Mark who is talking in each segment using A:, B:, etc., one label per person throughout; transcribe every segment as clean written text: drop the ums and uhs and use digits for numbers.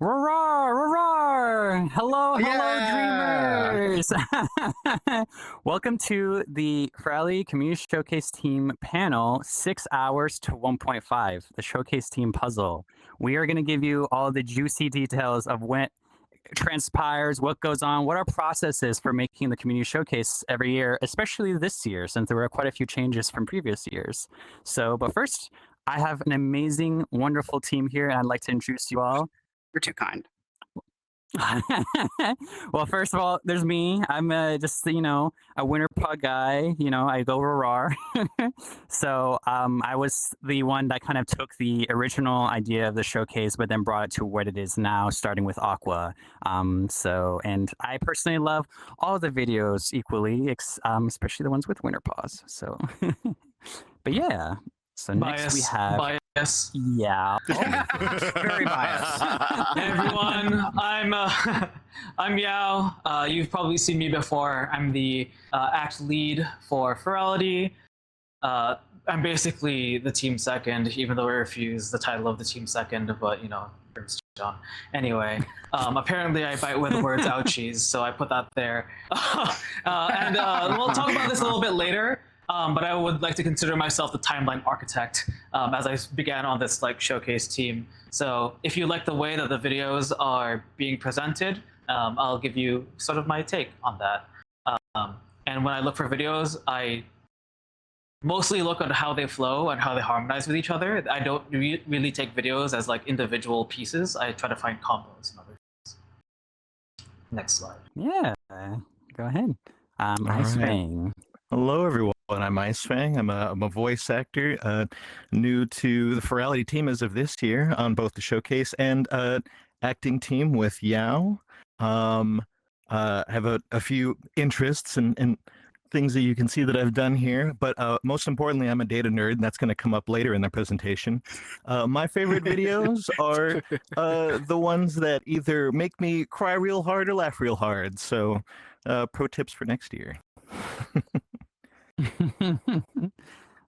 A: Roar, roar! Hello,
B: Yeah!
A: dreamers! Welcome to the Furality Community Showcase Team panel, 6 hours to 1.5, the Showcase Team puzzle. We are going to give you all the juicy details of what transpires, what goes on, what our process is for making the Community Showcase every year, especially this year, since there were quite a few changes from previous years. But first, I have an amazing, wonderful team here, and I'd like to introduce you all.
B: You're too kind.
A: Well, first of all, there's me. I'm just, a winter pod guy. I go roar. I was the one that kind of took the original idea of the showcase, but then brought it to what it is now, starting with Aqua. And I personally love all the videos equally, especially the ones with winter paws. But yeah. So next we have
C: bias.
A: Yeah.
B: Very biased.
C: Hey everyone, I'm Yao. You've probably seen me before. I'm the act lead for Furality. I'm basically the team second, even though I refuse the title of the team second, but John. Anyway, apparently I bite with the words ouchies, so I put that there. We'll talk about this a little bit later. But I would like to consider myself the timeline architect as I began on this showcase team. So if you like the way that the videos are being presented, I'll give you sort of my take on that. And when I look for videos, I mostly look at how they flow and how they harmonize with each other. I don't really take videos as individual pieces. I try to find combos and other things. Next slide.
A: Yeah, go ahead. Ice Fang.
D: Hello, everyone. I'm Ice Fang. I'm a voice actor, new to the Furality team as of this year on both the showcase and acting team with Yao. Have a few interests and things that you can see that I've done here, but most importantly, I'm a data nerd, and that's going to come up later in the presentation. My favorite videos are the ones that either make me cry real hard or laugh real hard. So, pro tips for next year.
A: And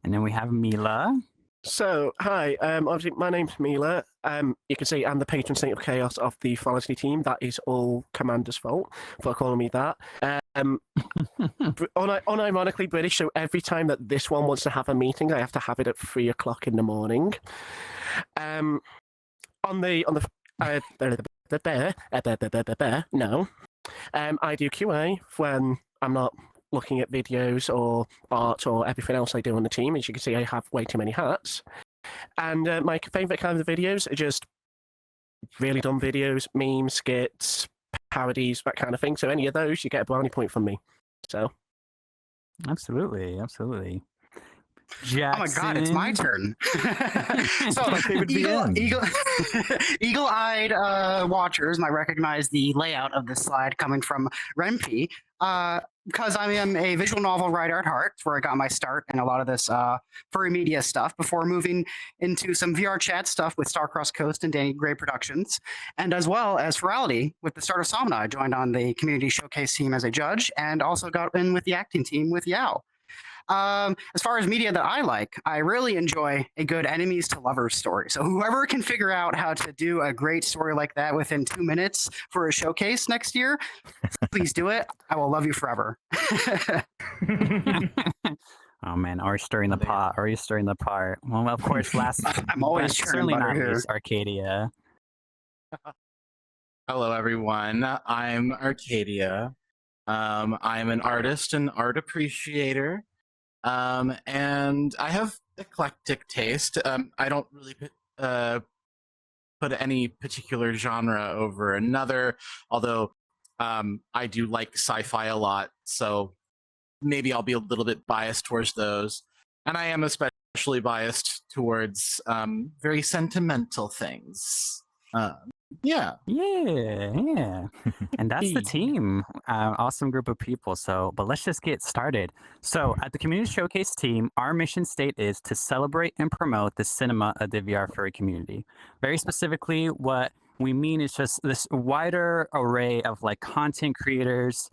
A: then we have Mila.
E: So, hi, obviously my name's Mila. You can see I'm the patron saint of chaos of the Furality team. That is all Commander's fault for calling me that. Unironically British, so every time that this one wants to have a meeting, I have to have it at 3 o'clock in the morning. No. I do QA when I'm not looking at videos or art or everything else I do on the team. As you can see, I have way too many hats. And my favourite kind of videos are just really dumb videos, memes, skits, parodies, that kind of thing. So any of those, you get a brownie point from me. So,
A: absolutely. Jackson.
B: Oh my God, it's my turn. So, eagle-eyed watchers might recognize the layout of this slide coming from Renpy, because I am a visual novel writer at Harp, where I got my start in a lot of this furry media stuff before moving into some VR chat stuff with Starcross Coast and Danny Gray Productions, and as well as Furality with the start of Samna. I joined on the community showcase team as a judge, and also got in with the acting team with Yao. As far as media that I like, I really enjoy a good enemies to lovers story. So whoever can figure out how to do a great story like that within 2 minutes for a showcase next year, please do it. I will love you forever.
A: Oh man, are you stirring the pot? Are you stirring the pot? Well, of course,
B: I'm always
A: certainly not
B: here.
A: least, Arcadia.
F: Hello, everyone. I'm Arcadia. I'm an artist and art appreciator. And I have eclectic taste. I don't really put any particular genre over another, although I do like sci-fi a lot, so maybe I'll be a little bit biased towards those. And I am especially biased towards very sentimental things. Yeah.
A: And that's the team. Awesome group of people. But let's just get started. So at the Community Showcase team, our mission state is to celebrate and promote the cinema of the VR furry community. Very specifically, what we mean is just this wider array of content creators,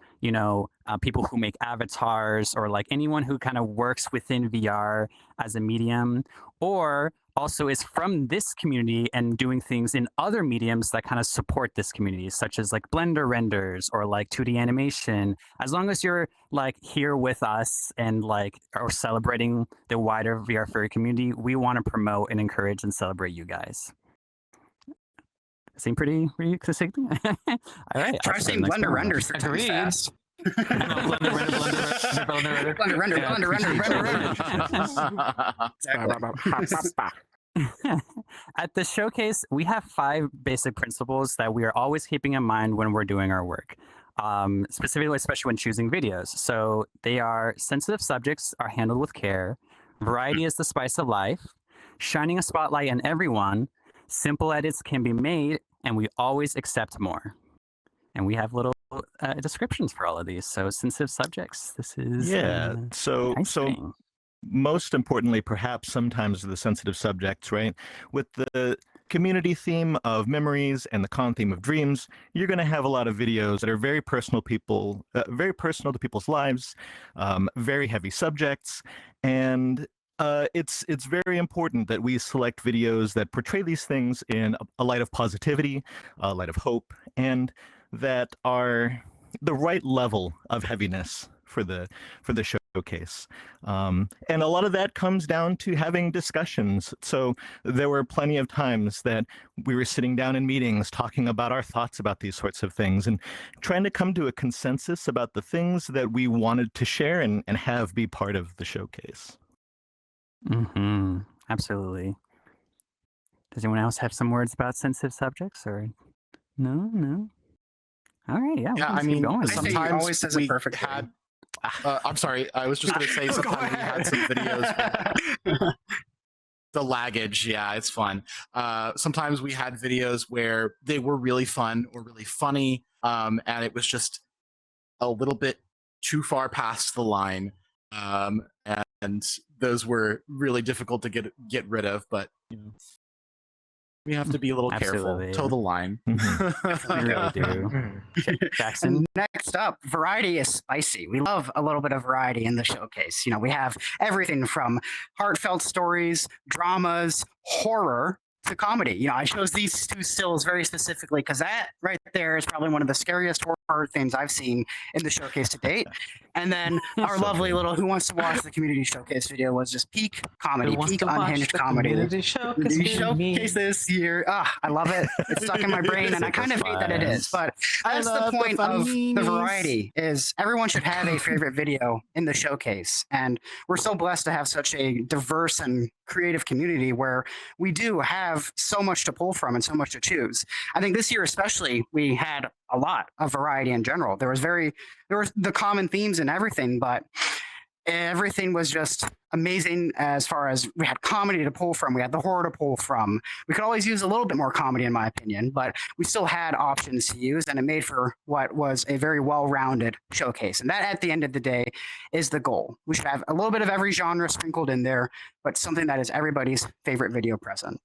A: people who make avatars, or anyone who kind of works within VR as a medium, or also is from this community and doing things in other mediums that kind of support this community, such as like Blender renders or like 2D animation. As long as you're like here with us and like are celebrating the wider VR furry community, we want to promote and encourage and celebrate you guys. Seem pretty succinct? All right.
B: Try saying Blender renders 3 times fast.
A: At the showcase, we have 5 basic principles that we are always keeping in mind when we're doing our work, specifically, especially when choosing videos. So they are: sensitive subjects are handled with care, variety is the spice of life, shining a spotlight on everyone, simple edits can be made, and we always accept more. And we have little descriptions for all of these. So sensitive subjects, this is
D: so most importantly, perhaps sometimes the sensitive subjects, right? With the community theme of memories and the con theme of dreams, you're going to have a lot of videos that are very personal to people's lives, very heavy subjects, and it's very important that we select videos that portray these things in a light of positivity, a light of hope, and that are the right level of heaviness for the showcase. And a lot of that comes down to having discussions. So there were plenty of times that we were sitting down in meetings talking about our thoughts about these sorts of things and trying to come to a consensus about the things that we wanted to share and have be part of the showcase.
A: Mm-hmm. Absolutely. Does anyone else have some words about sensitive subjects, or no? All right, yeah.
F: I mean,
B: sometimes
F: we had. I'm sorry, I was just going to say sometimes we had some videos. The laggage, yeah, it's fun. Sometimes we had videos where they were really fun or really funny, and it was just a little bit too far past the line, and those were really difficult to get rid of. But you know, we have to be a little careful. Toe the line.
A: We really do. Jackson?
B: And next up, variety is spicy. We love a little bit of variety in the showcase. You know, we have everything from heartfelt stories, dramas, horror, to comedy. You know, I chose these 2 stills very specifically because that right there is probably one of the scariest horror themes I've seen in the showcase to date. And then our lovely little Who Wants to Watch the Community Showcase video was just peak comedy, peak unhinged comedy. The showcase this year. I love it. It's stuck in my brain, and I kind of hate that it is. But that's the point of the variety, is everyone should have a favorite video in the showcase. And we're so blessed to have such a diverse and creative community where we do have so much to pull from and so much to choose. I think this year especially, we had a lot of variety in general. There were the common themes and everything, but everything was just amazing. As far as we had comedy to pull from, we had the horror to pull from. We could always use a little bit more comedy, in my opinion, but we still had options to use, and it made for what was a very well-rounded showcase. And that, at the end of the day, is the goal. We should have a little bit of every genre sprinkled in there, but something that is everybody's favorite video present.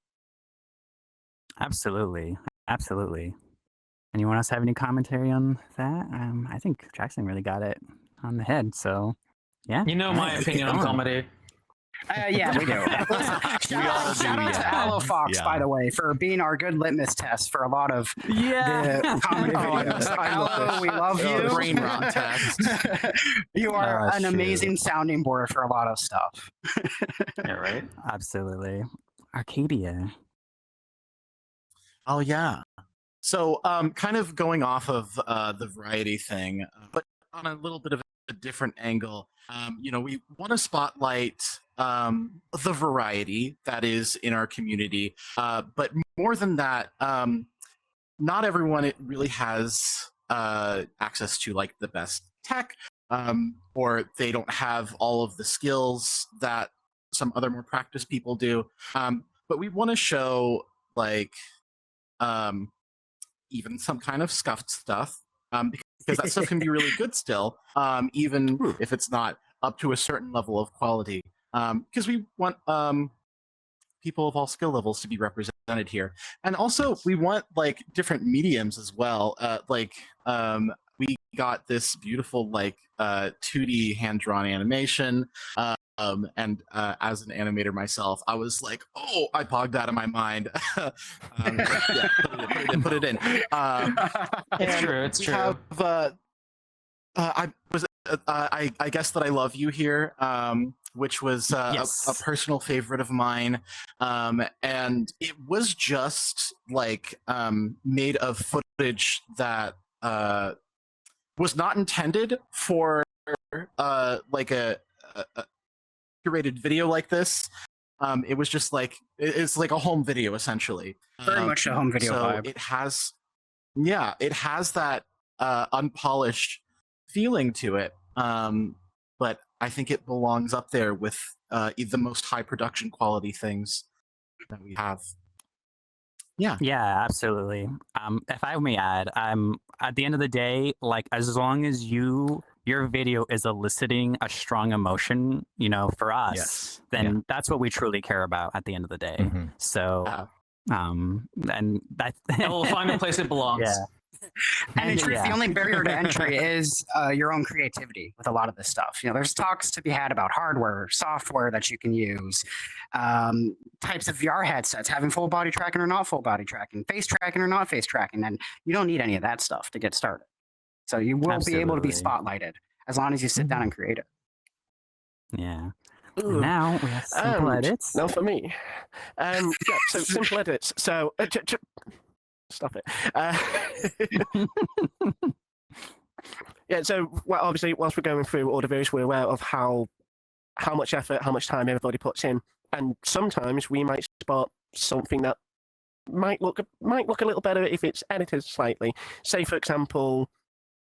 A: Absolutely. Anyone else have any commentary on that? I think Jackson really got it on the head. So, yeah.
C: You know my opinion on comedy.
B: Yeah, we do. Shout out to Aloe Fox, by the way, for being our good litmus test for a lot of the comedy videos. Aloe, we love you.
F: Brain rot test.
B: You are an amazing sounding board for a lot of stuff.
C: Yeah, right?
A: Absolutely. Arcadia.
F: Oh, yeah. So, kind of going off of the variety thing, but on a little bit of a different angle, you know, we want to spotlight the variety that is in our community. But more than that, not everyone really has access to like the best tech, or they don't have all of the skills that some other more practiced people do. But we want to show like even some kind of scuffed stuff, because that stuff can be really good still, even if it's not up to a certain level of quality. Because we want people of all skill levels to be represented here, and also we want like different mediums as well. We got this beautiful like 2D hand-drawn animation. And as an animator myself, I was like, "Oh, I pogged that in my mind." Yeah, put it in.
C: It's true. It's
F: We
C: true.
F: have, I guess that I love you here, which was
A: Yes.
F: a personal favorite of mine, and it was just like made of footage that was not intended for like a curated video like this. It was just like it's like a home video essentially.
B: Very much a home video
F: so
B: vibe.
F: it has, yeah, it has that unpolished feeling to it. But I think it belongs up there with the most high production quality things that we have. Yeah.
A: Yeah, absolutely. If I may add, at the end of the day, like as long as your video is eliciting a strong emotion, you know, for us,
D: Yes.
A: then that's what we truly care about at the end of the day.
D: Mhm.
A: So, and that
C: It will find the place it belongs.
A: Yeah.
B: And in truth,
A: Yeah.
B: the only barrier to entry is your own creativity with a lot of this stuff. You know, there's talks to be had about hardware, software that you can use, types of VR headsets, having full body tracking or not full body tracking, face tracking or not face tracking, and you don't need any of that stuff to get started. So you will be able to be
A: Absolutely.
B: spotlighted as long as you sit down and create it.
A: Yeah.
E: Ooh.
A: Now we have simple
E: And
A: edits.
E: now for me. Yeah, so simple edits. So stop it. Yeah, so well, obviously, whilst we're going through all the videos, we're aware of how much effort, how much time everybody puts in, and sometimes we might spot something that might look a little better if it's edited slightly. Say, for example,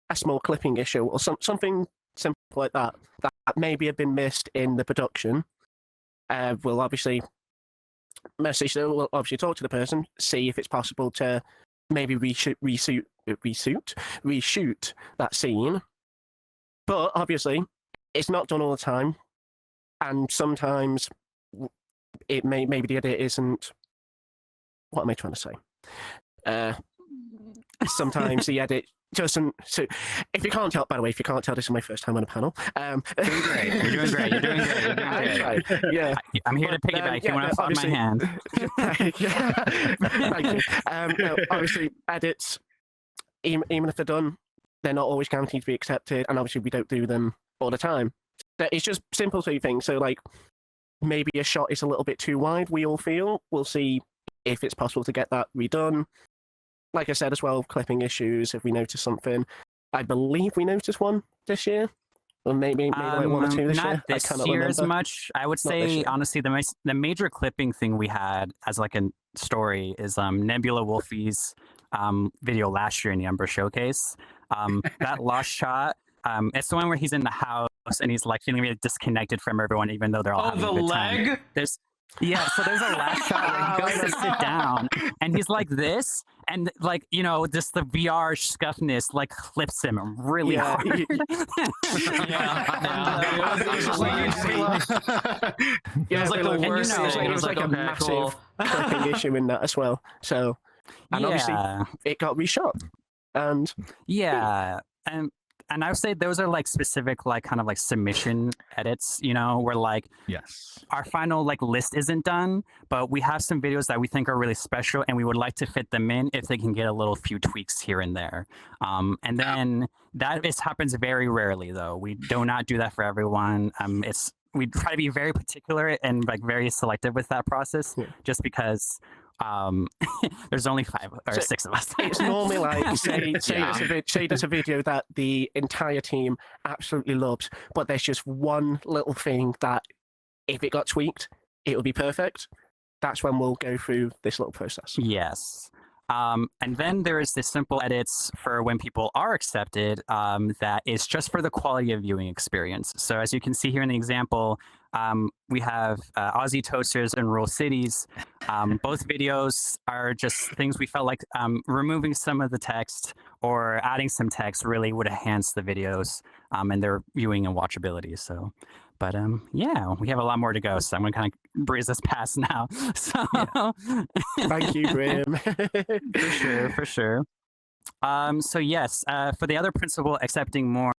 E: a small clipping issue or something simple like that maybe have been missed in the production. We'll obviously message them. We'll obviously talk to the person, see if it's possible to maybe reshoot that scene. But obviously, it's not done all the time, and sometimes it maybe the edit isn't. What am I trying to say? Sometimes the edit doesn't. So, if you can't tell, by the way, if you can't tell, this is my first time on a panel.
A: Doing great. You're doing great. You're doing great. You're doing great.
E: Yeah,
A: I'm here to piggyback.
E: yeah,
A: You want to hold my
E: obviously-
A: hand?
E: yeah. Thank you. No, obviously, edits, even if they're done, they're not always guaranteed to be accepted, and obviously we don't do them all the time. So it's just simple two things. So like, maybe a shot is a little bit too wide. We all feel. We'll see if it's possible to get that redone. Like I said as well, clipping issues. If we notice something, I believe we noticed one this year. Or maybe like one or two this
A: not
E: year.
A: this
E: I cannot
A: year
E: remember.
A: as much. I would
E: Not this
A: say
E: year.
A: honestly, the major clipping thing we had as like a story is Nebula Wolfie's video last year in the Umbra Showcase. That lost shot. It's the one where he's in the house and he's like feeling really disconnected from everyone, even though they're all
C: Oh,
A: having
C: the
A: a good time.
C: leg?
A: There's yeah, so there's a last shot where he goes to sit down and he's like this, and like, you know, just the VR scuffness like clips him really
E: Yeah,
A: hard.
C: Yeah. It was just like, it was like the
E: and
C: worst
A: know,
C: thing.
E: it
C: It
E: was
C: was like,
E: like a
C: okay,
E: massive
C: cool.
E: clipping issue in that as well. So, and obviously
A: Yeah,
E: it got reshot. And
A: yeah, and I would say those are like specific, like kind of like submission edits, you know, where like
D: Yes.
A: our final like list isn't done, but we have some videos that we think are really special, and we would like to fit them in if they can get a little few tweaks here and there. And then happens very rarely, though. We do not do that for everyone. We try to be very particular and like very selective with that process,
E: Yeah.
A: just because there's only 5 or
E: So
A: 6 of us.
E: it's normally like, say
F: Yeah.
E: there's a video that the entire team absolutely loves, but there's just one little thing that if it got tweaked, it would be perfect. That's when we'll go through this little process.
A: Yes. And then there is the simple edits for when people are accepted, that is just for the quality of viewing experience. So as you can see here in the example, we have Aussie Toasters and Rural Cities. Both videos are just things we felt like removing some of the text or adding some text really would enhance the videos and their viewing and watchability. So, but yeah, we have a lot more to go. So I'm going to kind of breeze this past now. So
E: Thank you, Graham.
A: for sure. So yes, for the other principle, accepting more,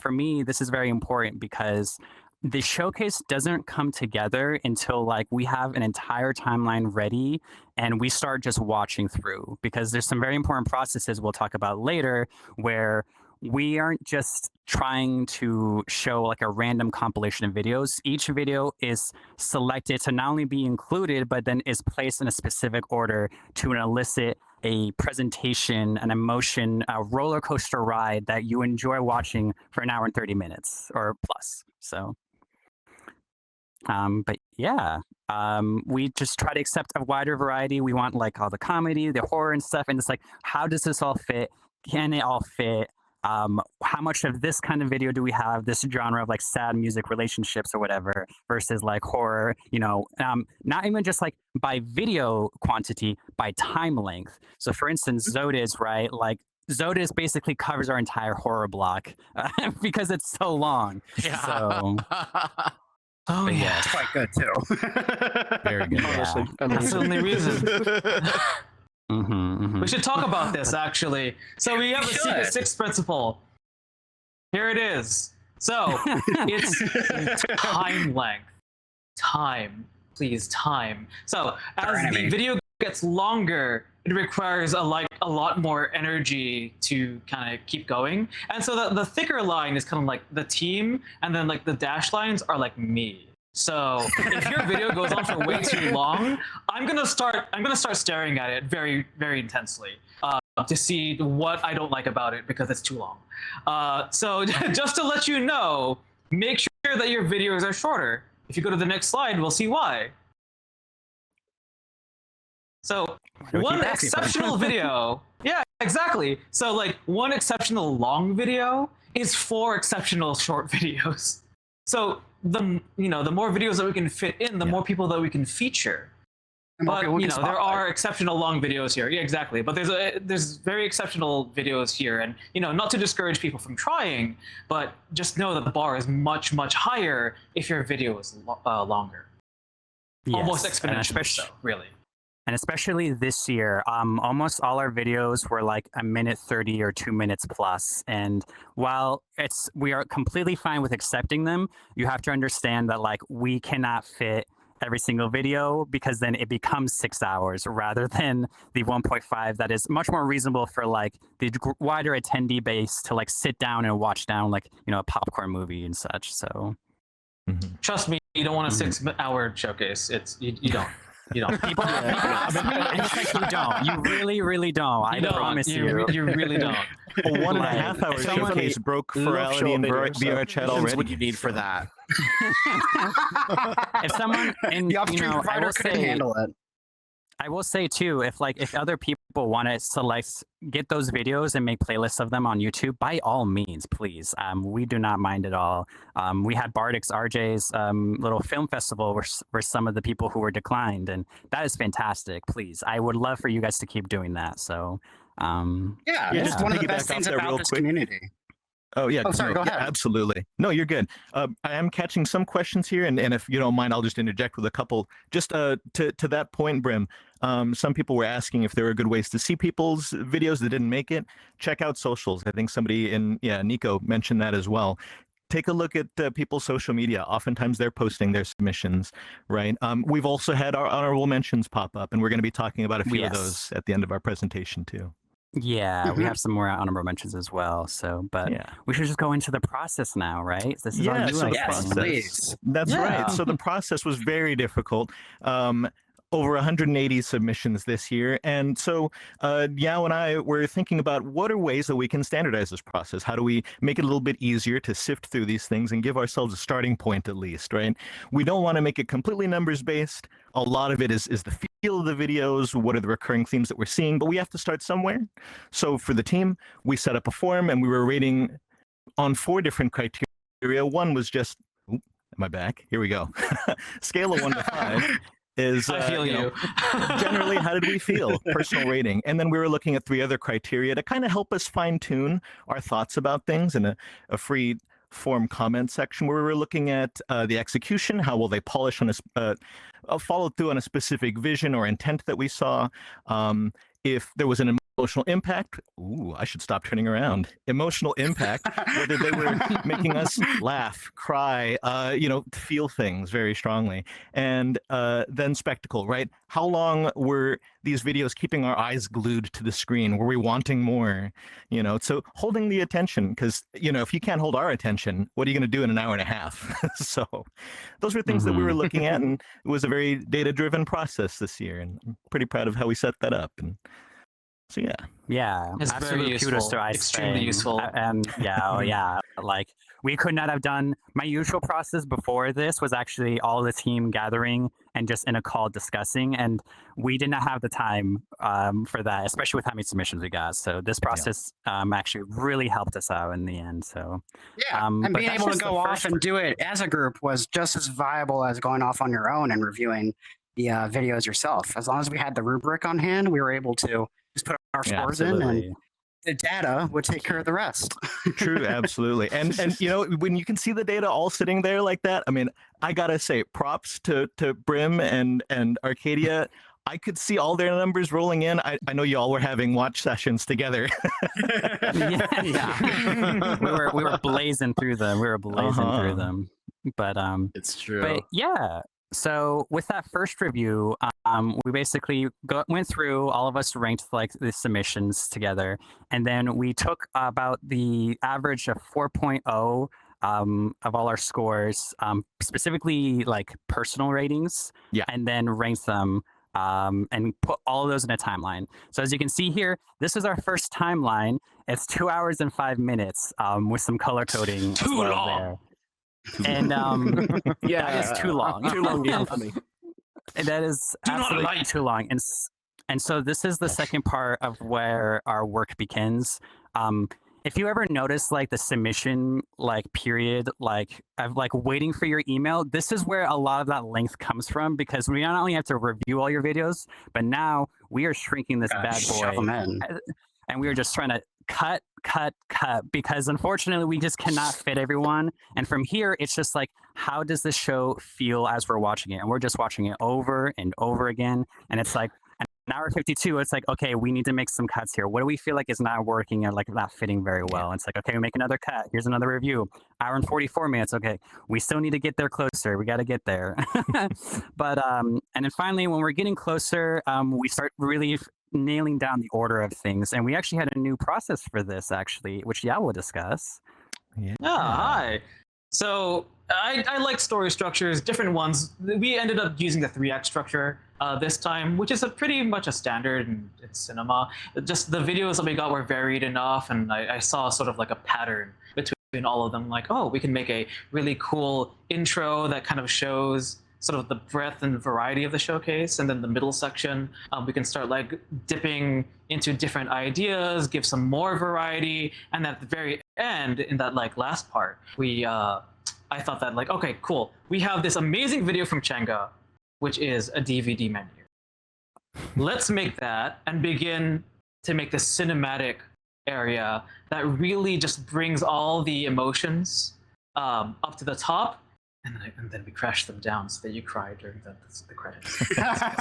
A: for me, this is very important because the showcase doesn't come together until like we have an entire timeline ready and we start just watching through, because there's some very important processes we'll talk about later where we aren't just trying to show like a random compilation of videos. Each video is selected to not only be included, but then is placed in a specific order to elicit a presentation, an emotion, a roller coaster ride that you enjoy watching for an hour and 30 minutes or plus. So, but yeah, we just try to accept a wider variety. We want like all the comedy, the horror and stuff. And it's like, how does this all fit? Can it all fit? How much of this kind of video do we have, this genre of like sad music relationships or whatever versus like horror, not even just like by video quantity, by time length. So for instance, Zodis, right? Like Zodis basically covers our entire horror block because it's so long.
F: Yeah.
A: So,
C: Oh
A: but
C: yeah,
A: yeah,
B: It's quite good too.
D: Very good.
E: Honestly,
C: that's the only reason.
A: mhm.
C: We should talk about this actually. So we have a secret
B: should.
C: sixth principle. Here it is. So it's time length. Time, please, time. So as the
B: enemy.
C: video gets longer, it requires a lot more energy to kind of keep going. And so the thicker line is kind of like the team, and then like the dash lines are like me. So if your video goes on for way too long, I'm gonna start staring at it very, very intensely to see what I don't like about it because it's too long. So just to let you know, make sure that your videos are shorter. If you go to the next slide, we'll see why. So
A: We'll
C: one
A: keep asking for it.
C: exceptional video, yeah, exactly. So like one exceptional long video is 4 exceptional short videos. So the more videos that we can fit in, the more people that we can feature.
B: And more
C: But
B: people we can
C: there
B: spotlight.
C: are exceptional long videos here. Yeah, exactly. But there's very exceptional videos here, and not to discourage people from trying, but just know that the bar is much, much higher if your video is longer. Almost
A: Yes, and
C: exponentially, so really.
A: And especially this year, almost all our videos were like a minute 30 or 2 minutes plus. And while we are completely fine with accepting them, you have to understand that like we cannot fit every single video because then it becomes 6 hours rather than the 1.5 that is much more reasonable for like the wider attendee base to like sit down and watch down like, a popcorn movie and such. So
C: Trust me, you don't want a 6-hour showcase. You don't. You don't.
A: people ask me, and it's like, you don't. You really, really don't. I promise you.
C: You really don't.
D: A 1.5
A: Like,
D: hour
A: if someone-
D: showcase broke
E: Love
D: Furality
E: short
D: and
E: videos, so-
D: VR chat
F: What
D: already.
F: would you need for that?
A: If someone, and
B: The upstream provider couldn't handle it.
A: I will say too, if other people want to get those videos and make playlists of them on YouTube, by all means, please. We do not mind at all. We had Bardix RJ's little film festival where some of the people who were declined, and that is fantastic. Please, I would love for you guys to keep doing that. So,
B: Yeah,
D: Yeah,
B: it's
D: just to
B: one of the
D: piggyback
B: best things
D: off that
B: about
D: real
B: this
D: quick.
B: community.
D: Oh yeah.
B: Oh, sorry,
D: no,
B: go
D: yeah,
B: ahead.
D: absolutely. No, you're good. I am catching some questions here, and if you don't mind, I'll just interject with a couple. Just to that point, Brim. Some people were asking if there were good ways to see people's videos that didn't make it. Check out socials. I think somebody Nico mentioned that as well. Take a look at people's social media. Oftentimes they're posting their submissions, right? We've also had our honorable mentions pop up, and we're going to be talking about a few of
A: Yes.
D: those at the end of our presentation too.
A: yeah, we
B: Mhm.
A: have some more honorable mentions as well. So, but
D: Yeah.
A: we should just go into the process now, right? This is all
D: Yeah,
A: you
D: so the
A: guys.
B: Yes,
A: thing.
B: please.
D: That's
A: Yeah.
D: right. So the process was very difficult. Over 180 submissions this year. And so Yao and I were thinking about what are ways that we can standardize this process? How do we make it a little bit easier to sift through these things and give ourselves a starting point at least, right? We don't want to make it completely numbers based. A lot of it is the feel of the videos, what are the recurring themes that we're seeing, but we have to start somewhere. So for the team, we set up a form and we were rating on 4 different criteria. One was just, am I back? Here we go. Scale of 1 to 5 is
C: I feel you.
D: generally, how did we feel? Personal rating. And then we were looking at 3 other criteria to kind of help us fine tune our thoughts about things in a free form comment section where we were looking at the execution, how will they polish on follow through on a specific vision or intent that we saw. If there was an emotional impact. Ooh, I should stop turning around. Emotional impact, whether they were making us laugh, cry, feel things very strongly. And then spectacle, right? How long were these videos keeping our eyes glued to the screen? Were we wanting more? So holding the attention, because, if you can't hold our attention, what are you going to do in an hour and a half? So those were things that we were looking at, and it was a very data-driven process this year, and I'm pretty proud of how we set that up. And so
A: yeah,
C: It's very useful, extremely useful.
A: Like we could not have done. My usual process before this was actually all the team gathering and just in a call discussing, and we did not have the time for that, especially with how many submissions we got. So this process actually really helped us out in the end. So
B: and being able to go off and do it as a group was just as viable as going off on your own and reviewing the videos yourself. As long as we had the rubric on hand, we were able to just put our scores in, and the data would take care of the rest.
D: True, absolutely. And when you can see the data all sitting there like that, I mean, I gotta say, props to Brim and Arcadia. I could see all their numbers rolling in. I know you all were having watch sessions together.
A: we were blazing through them. Through them. But
F: it's true.
A: But yeah. So with that first review, we basically went through, all of us ranked like the submissions together, and then we took about the average of 4.0 of all our scores, specifically like personal ratings, and then ranked them and put all of those in a timeline. So as you can see here, this is our first timeline. It's 2 hours and 5 minutes with some color coding.
C: Too long.
A: There. And that is too long.
E: Too long even for me.
A: That is absolutely too long. And so this is the second part of where our work begins. If you ever notice like the submission like period, like of like waiting for your email, this is where a lot of that length comes from, because we not only have to review all your videos, but now we are shrinking this bad boy, and we are just trying to cut, because unfortunately we just cannot fit everyone. And from here, it's just like, how does this show feel as we're watching it? And we're just watching it over and over again. And it's like an hour 52, it's like, okay, we need to make some cuts here. What do we feel like is not working or like not fitting very well? And it's like, okay, we make another cut. Here's another review. Hour and 44 minutes. Okay, we still need to get there closer. We got to get there. But and then finally, when we're getting closer, we start really nailing down the order of things. And we actually had a new process for this, actually, which will discuss.
C: Hi. So I like story structures, different ones. We ended up using the 3-act structure this time, which is pretty much a standard in cinema. Just the videos that we got were varied enough, and I saw sort of like a pattern between all of them. Like, oh, we can make a really cool intro that kind of shows sort of the breadth and variety of the showcase, and then the middle section, we can start like dipping into different ideas, give some more variety, and at the very end, in that like last part, I thought that like, okay, cool, we have this amazing video from Chenga, which is a DVD menu. Let's make that and begin to make this cinematic area that really just brings all the emotions up to the top. And then we crash them down so that you cry during the credits.
B: That's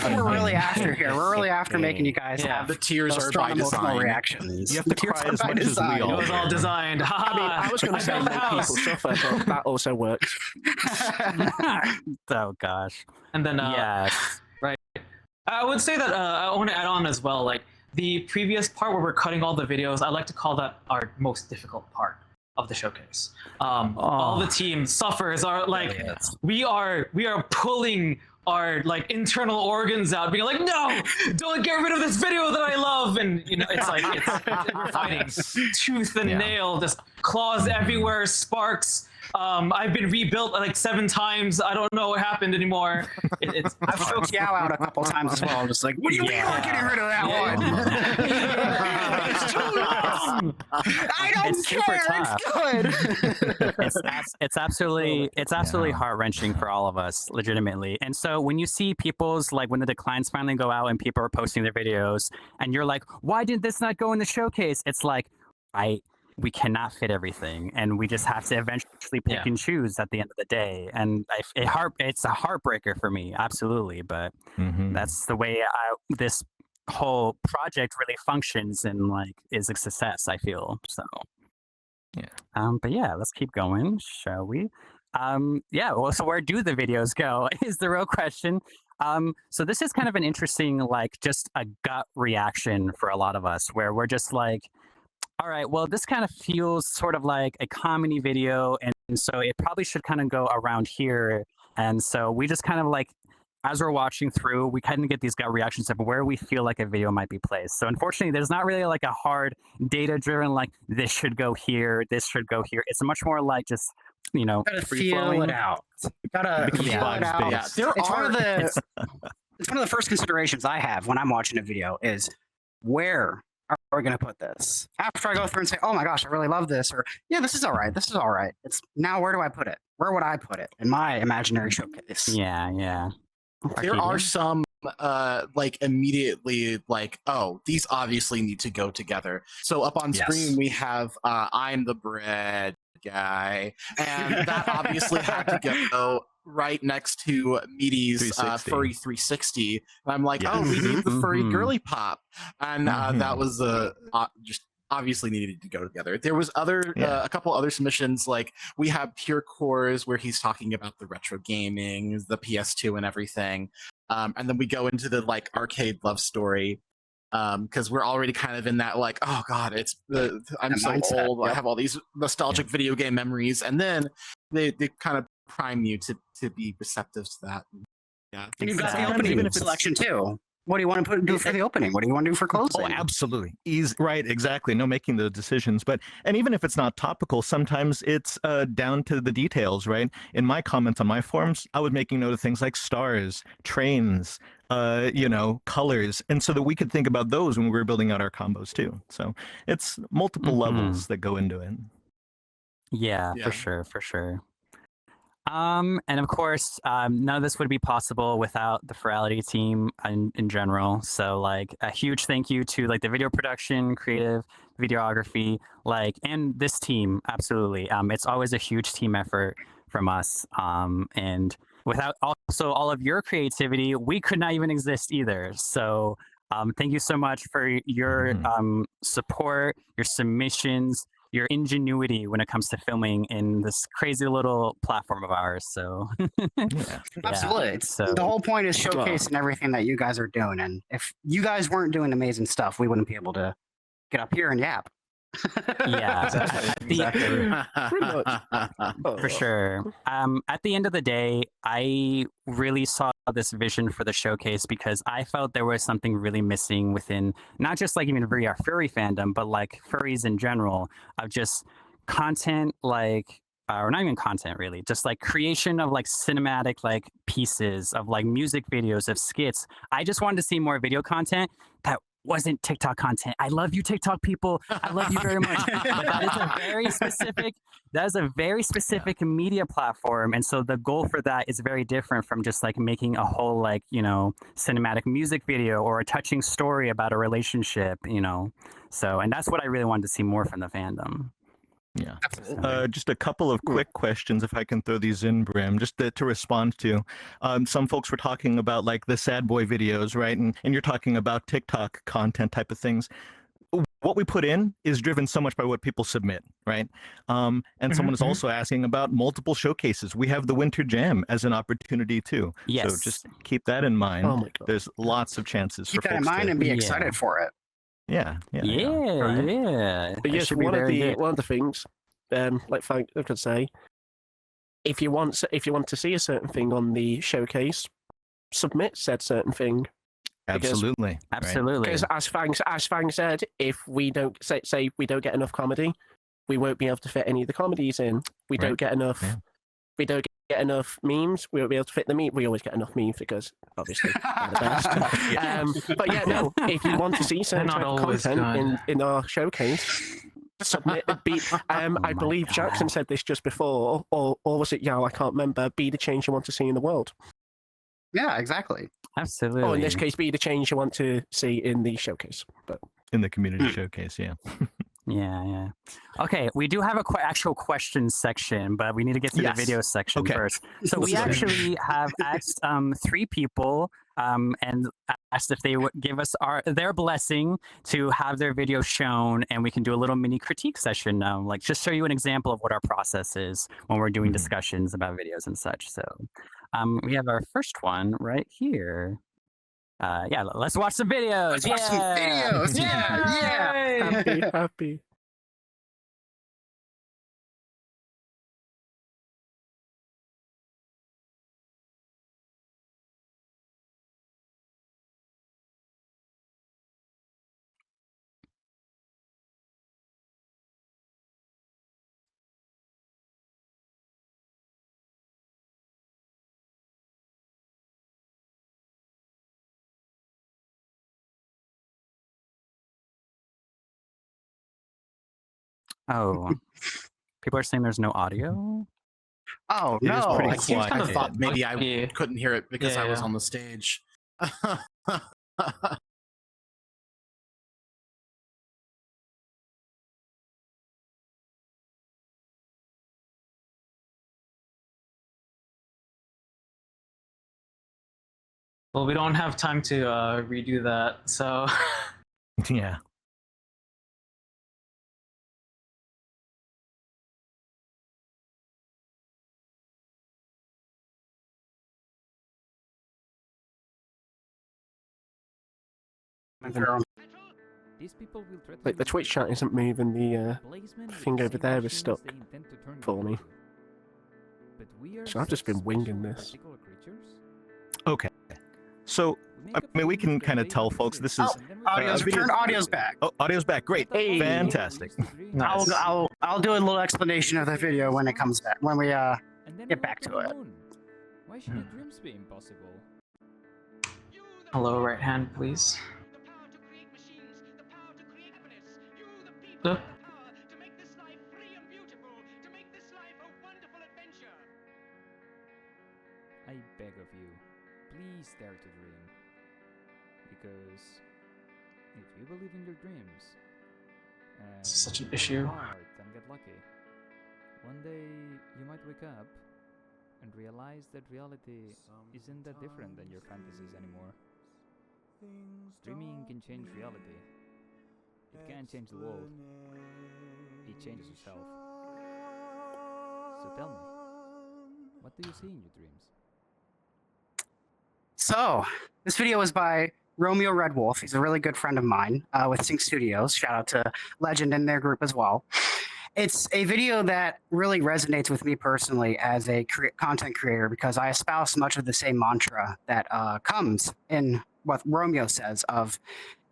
B: what we're really after here. We're really after making you guys have
F: the tears are
B: strong
F: by
B: emotional
F: design.
B: reactions.
D: You have to cry as much as we
C: It
D: all
C: was all designed.
E: I mean, I was going to say make people suffer, but that also works.
A: Oh gosh.
C: And then
A: yes.
C: Right. I would say that I want to add on as well, like the previous part where we're cutting all the videos, I like to call that our most difficult part of the showcase. All the team suffers are like, we are pulling our like internal organs out, being like, no, don't get rid of this video that I love. And it's like we're fighting tooth and nail, just claws everywhere, sparks. I've been rebuilt like 7 times. I don't know what happened anymore.
B: I've choked Yao out a couple times as well. Just like, what do you mean we're getting rid of that one? It's too long. I don't care. It's good.
A: It's absolutely heart-wrenching for all of us, legitimately. And so when you see people's like when the declines finally go out and people are posting their videos, and you're like, why did this not go in the showcase? It's like, we cannot fit everything, and we just have to eventually pick and choose at the end of the day. And it's a heartbreaker for me, absolutely. But that's the way this whole project really functions and like is a success. I feel so.
D: Yeah.
A: But yeah, let's keep going, shall we? Yeah. Well, so where do the videos go? Is the real question. So this is kind of an interesting, like, just a gut reaction for a lot of us, where we're just like, all right, well, this kind of feels sort of like a comedy video, and so it probably should kind of go around here. And so we just kind of like, as we're watching through, we kind of get these gut reactions of where we feel like a video might be placed. So unfortunately, there's not really like a hard data-driven, like this should go here, this should go here. It's much more like just, you know,
B: Gotta
D: free
B: feel
D: flowing.
B: it out. Gotta
D: Becomes
B: feel it
D: vibes
B: out.
D: based.
F: Yeah, there
B: It's one
F: are
B: of the it's one of the first considerations I have when I'm watching a video is where are we going to put this? After I go through and say, oh my gosh, I really love this, or yeah, this is all right, this is all right. It's now where do I put it? Where would I put it in my imaginary showcase?
A: yeah, yeah.
F: There are
A: Arcadia?
F: some like immediately like, oh, these obviously need to go together. So up on
B: Yes.
F: screen we have I'm the bread guy, and that obviously had to go right next to Meaty's
D: 360.
F: furry 360. And I'm like,
D: Yeah.
F: oh, we need the furry
A: Mhm.
F: girly pop, and that was just obviously needed to go together. There was a couple other submissions, like we have Pure Cores where he's talking about the retro gaming, the PS2 and everything, and then we go into the like arcade love story, because we're already kind of in that like, oh god, I'm
B: That
F: so
B: mindset,
F: old, I
B: yep.
F: have all these nostalgic video game memories, and then they kind of prime you to be receptive to that. Yeah,
B: And you've got the
D: Sometimes
B: opening
D: even if it's-
B: selection too. What do you want to do for the opening? What do you want to do for closing?
D: Oh, absolutely. Easy, right, exactly. No making the decisions. And even if it's not topical, sometimes it's down to the details, right? In my comments on my forums, I was making note of things like stars, trains, colors. And so that we could think about those when we were building out our combos too. So it's multiple
A: Mhm.
D: levels that go into it.
A: Yeah,
F: Yeah.
A: for sure, for sure. And of course, none of this would be possible without the Furality team in general. So, like, a huge thank you to like the video production, creative, videography, like, and this team. Absolutely, it's always a huge team effort from us. And without also all of your creativity, we could not even exist either. So, thank you so much for your support, your submissions, your ingenuity when it comes to filming in this crazy little platform of ours. So
D: Yeah.
B: Absolutely.
A: So
B: The whole point is showcasing everything that you guys are doing. And if you guys weren't doing amazing stuff, we wouldn't be able to get up here and yap.
A: yeah,
E: Pretty much.
A: for sure. At the end of the day, I really saw this vision for the showcase because I felt there was something really missing within not just like even furry fandom, but like furries in general, of just content, like or not even content really, just like creation of like cinematic like pieces of like music videos, of skits. I just wanted to see more video content that wasn't TikTok content. I love you, TikTok people. I love you very much. But that is a very specific media platform. And so the goal for that is very different from just like making a whole like, cinematic music video or a touching story about a relationship, So, and that's what I really wanted to see more from the fandom.
D: Yeah. Just a couple of quick questions, if I can throw these in, Brim, just to respond to. Some folks were talking about like the sad boy videos, right? And you're talking about TikTok content type of things. What we put in is driven so much by what people submit, right? And someone is also asking about multiple showcases. We have the Winter Jam as an opportunity too.
A: Yes.
D: So just keep that in mind.
E: Oh my God.
D: There's lots of chances
B: Keep
D: for
B: that in
D: folks
B: mind
D: to,
B: and be
A: Yeah.
B: excited for it.
D: yeah.
A: Yeah,
D: Right.
E: But
A: It
E: yes,
A: should be
E: one of
A: very
E: the
A: good.
E: one of the things, like Frank could say, if you want to see a certain thing on the showcase, submit said certain thing.
D: Absolutely. Right.
A: Absolutely.
E: Because as Fang said, if we don't say we don't get enough comedy, we won't be able to fit any of the comedies in. We
D: Right.
E: don't get enough.
D: Yeah.
E: We don't get enough memes. We won't be able to fit the meme. We always get enough memes because obviously they're the best. But yeah, no. If you want to see certain
C: They're
E: type
C: not
E: of
C: always
E: content
C: good.
E: in our showcase, submit. I
A: my
E: believe
A: God.
E: Jackson said this just before, or was it Yao? I can't remember. Be the change you want to see in the world.
B: Yeah, exactly.
A: Absolutely.
E: Or in this case, be the change you want to see in the showcase. But
D: In the community showcase, yeah.
A: Yeah. Okay, we do have a actual questions section, but we need to get to
D: Yes.
A: the video section
D: Okay.
A: first. So we
D: Let's do it.
A: actually have asked 3 people and asked if they would give us their blessing to have their video shown, and we can do a little mini critique session, like just show you an example of what our process is when we're doing discussions about videos and such. So we have our first one right here. Yeah, let's watch some videos.
B: Watch some videos. Yeah.
E: Happy.
A: Oh, people are saying there's no audio.
B: Oh
D: It is
B: no!
D: pretty
F: I
D: quiet.
F: kind of thought maybe I
C: Yeah.
F: couldn't hear it because I was
C: Yeah.
F: on the stage.
C: Well, we don't have time to redo that, so
D: Yeah.
G: These people will threaten
E: Like the
G: you
E: Twitch
G: with
E: chat isn't moving. The
G: placement with
E: thing
G: the
E: over
G: same
E: there is
G: machines
E: stuck
G: they intend to turn you
E: for me.
G: into. But we are
E: So I've just
G: such
E: been winging
G: special
E: this.
G: particular creatures.
D: Okay. So
G: We
D: I
G: make a
D: mean, we
G: few
D: can
G: that
D: kind of
G: they
D: tell
G: have
D: folks
G: created,
D: this is
G: and then we
B: Audio's
D: video-
B: turn audio's back.
D: oh, audio's back. Great.
E: Hey.
D: Fantastic.
C: Nice.
B: I'll do a little explanation of the video when it comes back. When we
G: And then
B: get
G: we
B: back
G: walk
B: to
G: on
B: it.
G: the moon. Why should your dreams be impossible?
C: Hello, right hand, please. Yep.
G: I beg of you, please dare to dream. Because if you believe in your dreams, and
C: This is such an
G: work
C: issue.
G: hard and get lucky, one day you might wake up and realize that reality isn't that different than your fantasies anymore. Dreaming can change reality. It can't change the world. It changes yourself. So tell me, what do you see in your dreams?
B: So, this video was by Romeo Red Wolf. He's a really good friend of mine with Sync Studios. Shout out to Legend and their group as well. It's a video that really resonates with me personally as a content creator because I espouse much of the same mantra that comes in what Romeo says of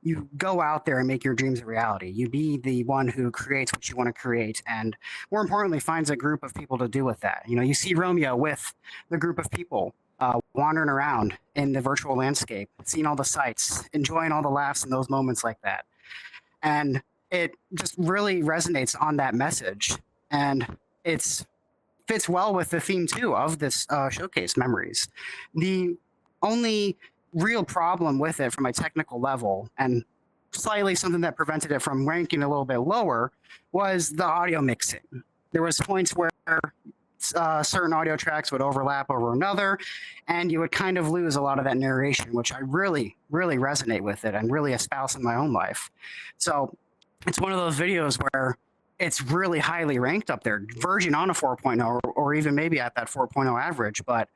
B: you go out there and make your dreams a reality. You be the one who creates what you want to create and more importantly finds a group of people to do with that. You know, you see Romeo with the group of people wandering around in the virtual landscape, seeing all the sights, enjoying all the laughs in those moments like that. And it just really resonates on that message. And it's fits well with the theme, too, of this showcase, Memories. The only real problem with it from a technical level, and slightly something that prevented it from ranking a little bit lower, was the audio mixing. There was points where certain audio tracks would overlap over another, and you would kind of lose a lot of that narration, which I really, really resonate with it and really espouse in my own life. So it's one of those videos where it's really highly ranked up there, verging on a 4.0 or even maybe at that 4.0 average, but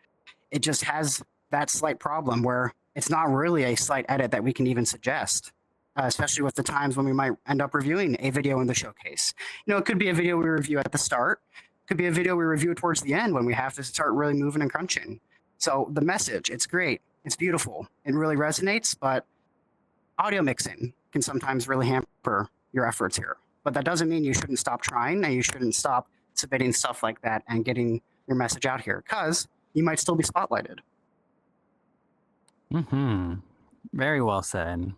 B: it just has that slight problem where it's not really a slight edit that we can even suggest. Especially with the times when we might end up reviewing a video in the showcase. You know, it could be a video we review at the start, could be a video we review towards the end when we have to start really moving and crunching. So the message, it's great, it's beautiful, it really resonates, but audio mixing can sometimes really hamper your efforts here. But that doesn't mean you shouldn't stop trying and you shouldn't stop submitting stuff like that and getting your message out here, because you might still be spotlighted.
A: Very well said.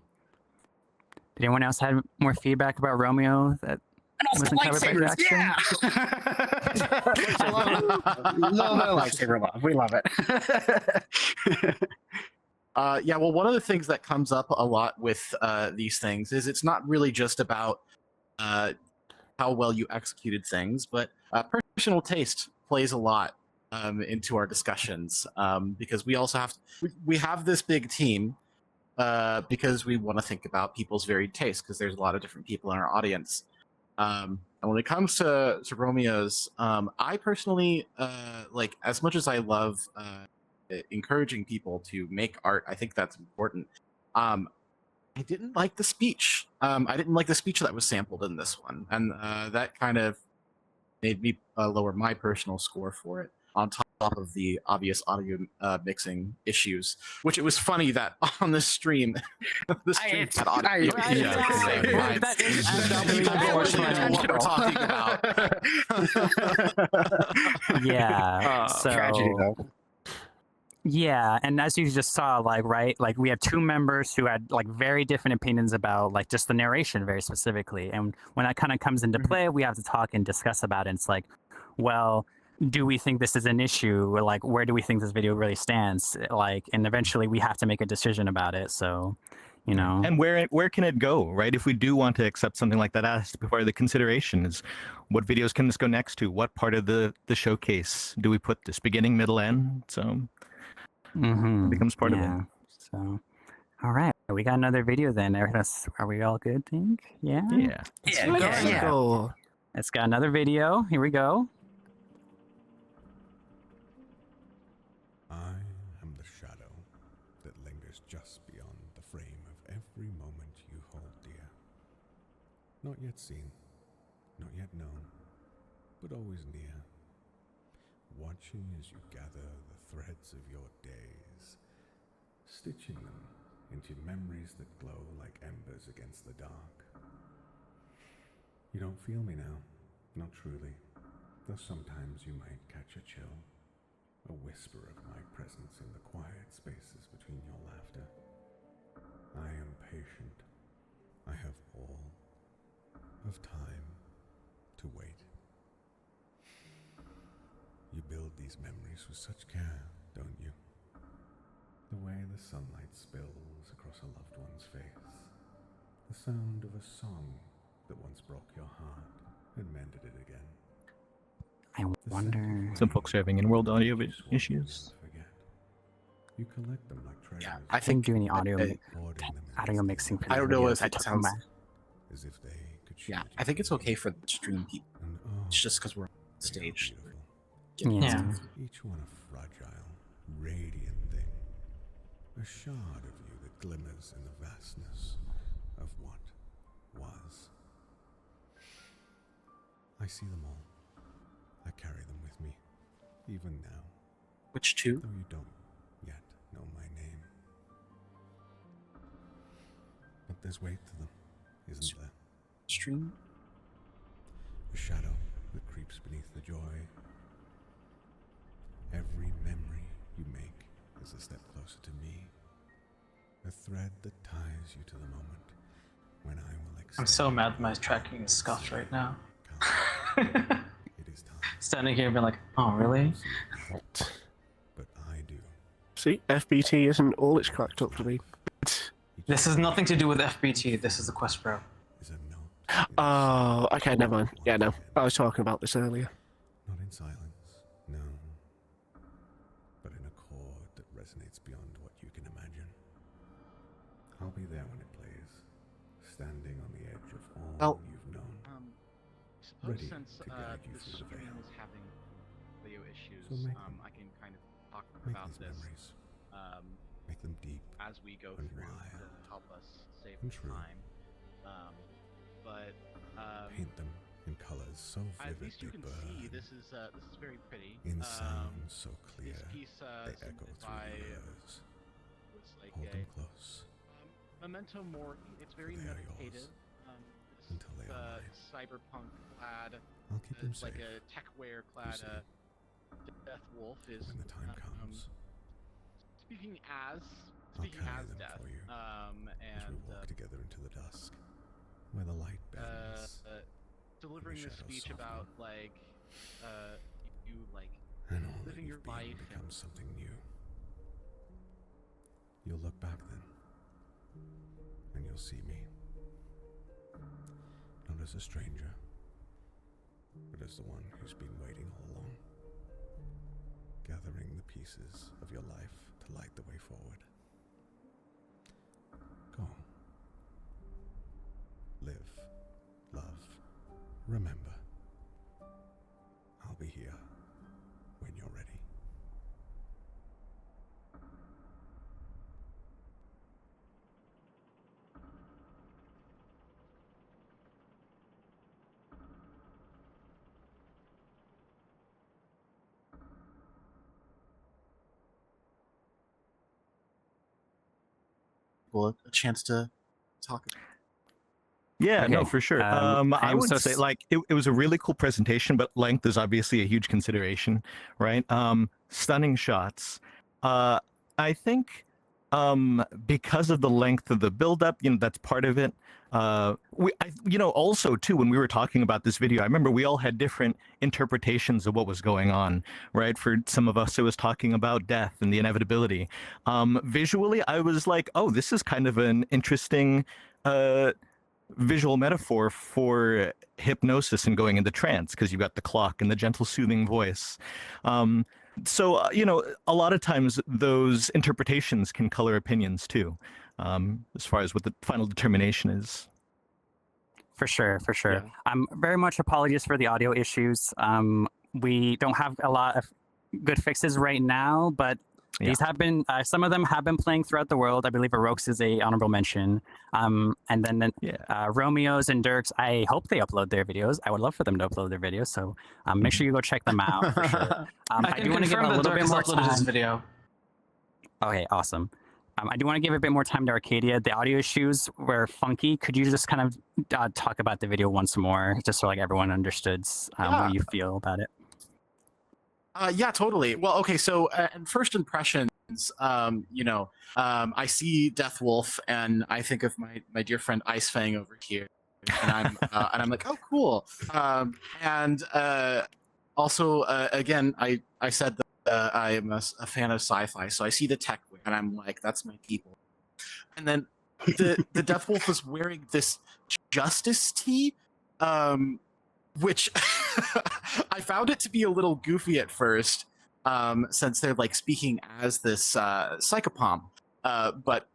A: Did anyone else have more feedback about Romeo that
B: And also
A: wasn't covered by
B: lightsabers,
A: Jackson?
B: yeah! I love it. Love the lightsaber love. We love it.
F: Yeah, well, one of the things that comes up a lot with these things is it's not really just about how well you executed things, but personal taste plays a lot into our discussions, because we also we have this big team because we want to think about people's varied tastes, because there's a lot of different people in our audience. And when it comes to Romeo's, I personally like, as much as I love encouraging people to make art, I think that's important. I didn't like the speech. I didn't like the speech that was sampled in this one, and that kind of made me lower my personal score for it, on top of the obvious audio mixing issues. Which, it was funny that on the stream, the stream had audio issues at the same time.
A: That is
F: People actually know what we're talking about.
A: Yeah.
B: Tragedy, though.
A: Yeah, and as you just saw, like, right, like we had two members who had like very different opinions about like just the narration very specifically. And when that kind of comes into play, we have to talk and discuss about it. And it's like, well, do we think this is an issue? Or like, where do we think this video really stands? Like, and eventually we have to make a decision about it. So, you know.
D: And where can it go, right? If we do want to accept something like that, as part of the consideration is, what videos can this go next to? What part of the showcase do we put this? Beginning, middle, end? So it becomes part of it.
A: So, all right, we got another video then. Are we all good? Think? Yeah.
D: Yeah.
E: Go.
A: It's got another video. Here we go.
H: I am the shadow that lingers just beyond the frame of every moment you hold dear. Not yet seen, not yet known, but always near. Watching as you gather the threads of your days, stitching them into memories that glow like embers against the dark. You don't feel me now, not truly, though sometimes you might catch a chill. A whisper of my presence in the quiet spaces between your laughter. I am patient. I have all of time to wait. You build these memories with such care, don't you? The way the sunlight spills across a loved one's face. The sound of a song that once broke your heart and mended it again.
A: I wonder.
D: Some folks are having in-world audio issues.
H: You collect them like treasures.
F: Yeah, I
A: Think
F: think
A: do any audio
H: hoarding them in
A: audio mixing for
F: I
A: these
F: don't know
A: videos.
F: if
A: I
F: it
A: took
F: sounds.
A: them back.
H: as if they could shoot
F: Yeah,
H: you.
F: I think it's okay for the stream people.
H: And
F: It's just because we're on
H: they are
F: stage.
H: beautiful.
A: Yeah.
H: Each one a fragile, radiant thing. A shard of you that glimmers in the vastness of what was. I see them all. I carry them with me, even now,
F: Which two?
H: though you don't yet know my name. But there's weight to them, isn't there?
F: Stream?
H: A shadow that creeps beneath the joy. Every memory you make is a step closer to me. A thread that ties you to the moment when I will accept.
C: I'm so mad my tracking is scuffed right now.
H: It is time.
C: Standing here and being like, oh, really?
H: But I do.
E: See, FBT isn't all it's cracked up to be.
C: This has nothing to do with FBT. This is the Quest Pro.
H: Is a note.
E: Oh, okay, never mind. Yeah, no. I was talking about this earlier.
H: Not in silence, no. But in a chord that resonates beyond what you can imagine. I'll be there when it plays, standing on the edge of all
F: Well,
H: you've known.
I: Suppose
H: Ready
I: since
H: to guide you
I: the
H: through the
I: stream
H: veil.
I: is having video issues,
H: So make
I: I can kind of talk
H: Make
I: about
H: these
I: this
H: memories,
I: um,
H: make them deep.
I: as we go
H: and
I: through
H: wild
I: to help us save
H: and true.
I: time. But
H: Paint them in colors so
I: at
H: vivid
I: least you
H: they
I: can
H: burn.
I: see this is very pretty.
H: In sound so clear,
I: This piece
H: they echo
I: submitted
H: through
I: by
H: the ears.
I: was like
H: Hold
I: a
H: them close
I: memento mori. It's very
H: they are
I: meditative.
H: yours until they are mine.
I: Cyberpunk clad,
H: I'll keep them
I: like
H: safe
I: a tech wear clad
H: see.
I: Death Wolf is
H: when the time comes.
I: speaking as
H: I'll carry them
I: Death.
H: for you as
I: And
H: we walk together into the dusk, where the light bends.
I: delivering
H: the
I: this
H: shadows
I: speech
H: soften.
I: about like you like
H: And all that
I: living your
H: you've been
I: life
H: becomes something new. You'll look back then, and you'll see me. Not as a stranger, but as the one who's been waiting all along, gathering the pieces of your life to light the way forward. Go. Live, love, remember. I'll be here when you're ready.
F: Well, a chance to talk.
D: Yeah, no,
A: Okay,
D: for sure. I would
A: so
D: say like it was a really cool presentation, but length is obviously a huge consideration, right? Stunning shots. I think because of the length of the build-up, that's part of it. Also too, when we were talking about this video, I remember we all had different interpretations of what was going on, right? For some of us, it was talking about death and the inevitability. Visually, I was like, oh, this is kind of an interesting visual metaphor for hypnosis and going into trance, because you've got the clock and the gentle soothing voice. A lot of times those interpretations can color opinions too, as far as what the final determination is.
A: For sure.
F: Yeah.
A: Very much apologies for the audio issues. We don't have a lot of good fixes right now, but these have been, some of them have been playing throughout the world. I believe Arox is a honorable mention. And then Romeo's and Dirk's, I hope they upload their videos. I would love for them to upload their videos. So make sure you go check them out for sure.
C: I do want to give a little bit more time. His video.
A: Okay, awesome. I do want to give a bit more time to Arcadia. The audio issues were funky. Could you just kind of talk about the video once more, just so like everyone understood what you feel about it?
F: Yeah, totally. Well, okay, so in first impressions, I see Death Wolf and I think of my dear friend Ice Fang over here, and I'm like, oh, cool. Also, again, I said that I am a fan of sci-fi, so I see the tech and I'm like, that's my people. And then the Death Wolf was wearing this Justice tee, which I found it to be a little goofy at first, since they're like speaking as this psychopomp. But